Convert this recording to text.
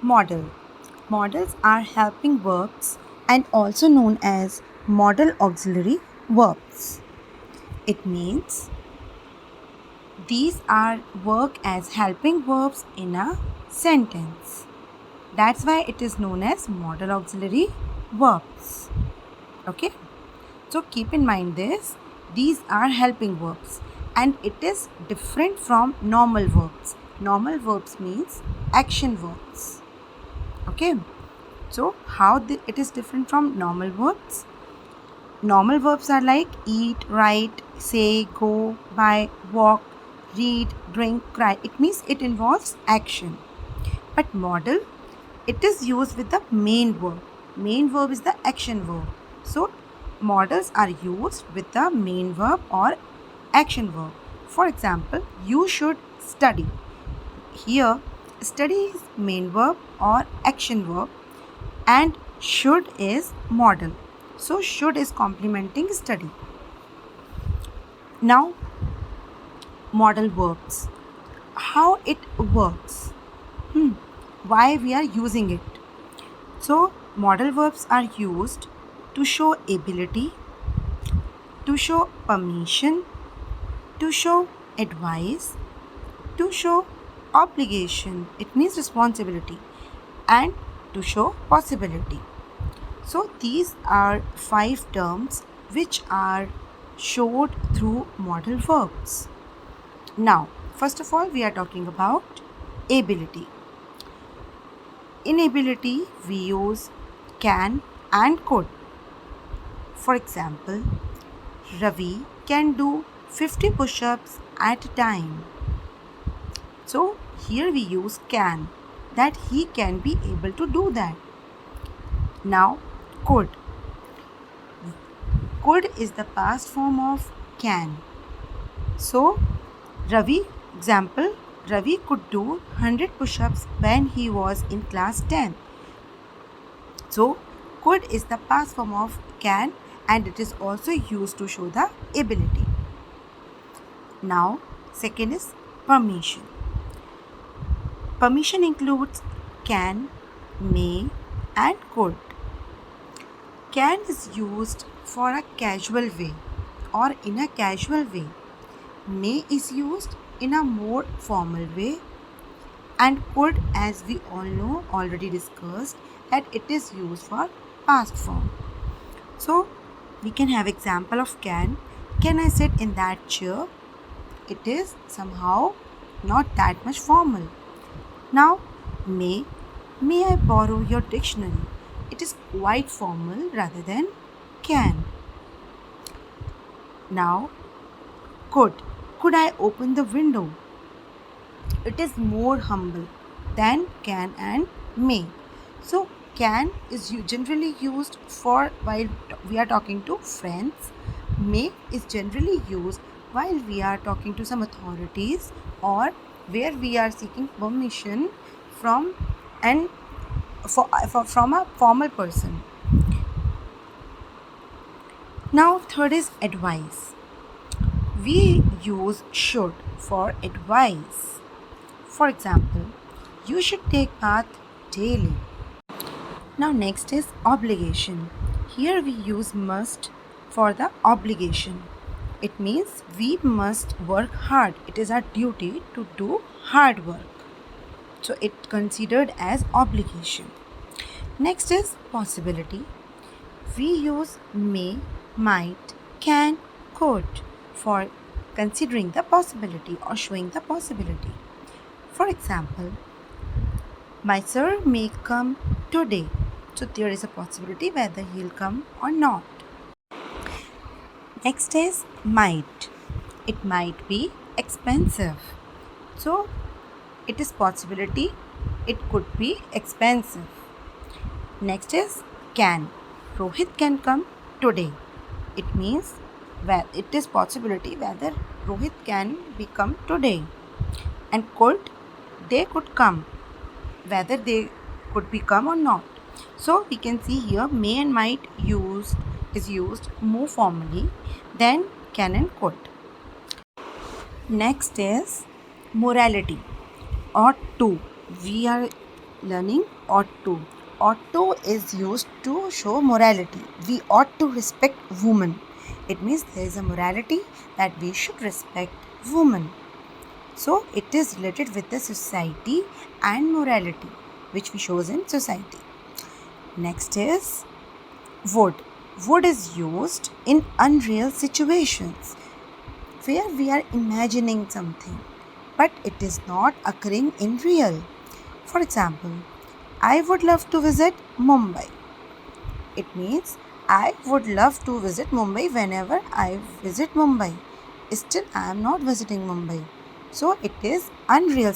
Modal. Modals are helping verbs and also known as modal auxiliary verbs. It means these are work as helping verbs in a sentence. That's why it is known as modal auxiliary verbs. Okay? So keep in mind this. These are helping verbs and it is different from normal verbs. Normal verbs means action verbs. Okay? So how it is different from normal verbs? Normal verbs are like eat, write, say, go, buy, walk, read, drink, cry. It means it involves action. But modal, it is used with the main verb. Main verb is the action verb. So modals are used with the main verb or action verb. For example, you should study. Here, study is main verb or action verb and should is modal. So should is complementing study. Now modal verbs. How it works? Why we are using it? So modal verbs are used to show ability, to show permission, to show advice, to show obligation. It means responsibility, and to show possibility. So these are 5 terms which are showed through modal verbs. Now, first of all, we are talking about ability. In ability, we use can and could. For example, Ravi can do 50 push-ups at a time. So here we use can, that he can be able to do that. Now, could. Could is the past form of can. So, Ravi, example, Ravi could do 100 push-ups when he was in class 10. So, could is the past form of can and it is also used to show the ability. Now, second is permission. Permission includes can, may and could. Can is used for a casual way or in a casual way. May is used in a more formal way and could, as we all know, already discussed, that it is used for past form. So we can have example of can. Can I sit in that chair? It is somehow not that much formal. Now may I borrow your dictionary? It is quite formal rather than can. Now could I open the window? It is more humble than can and may. So can is generally used for while we are talking to friends. May is generally used while we are talking to some authorities or where we are seeking permission from and from a formal person. Now third is advice. We use should for advice. For example, you should take bath daily. Now next is obligation. Here we use must for the obligation. It means we must work hard. It is our duty to do hard work. So it considered as obligation. Next is possibility. We use may, might, can, could for considering the possibility or showing the possibility. For example, my sir may come today. So there is a possibility whether he'll come or not. Next is might. It might be expensive. So it is possibility. It could be expensive. Next is can. Rohit can come today. It means it is possibility whether Rohit can become today. And could, they could come, whether they could become or not. So we can see here may and might is used more formally than can and could. Next is morality or to. We are Learning ought to. Ought to is used to show morality. We ought to respect women. It means there is a morality that we should respect women. So it is related with the society and morality which we shows in society. Next is would. Would is used in unreal situations where we are imagining something but it is not occurring in real. For example, I would love to visit Mumbai. It means I would love to visit Mumbai whenever I visit Mumbai. Still, I am not visiting Mumbai. So, it is unreal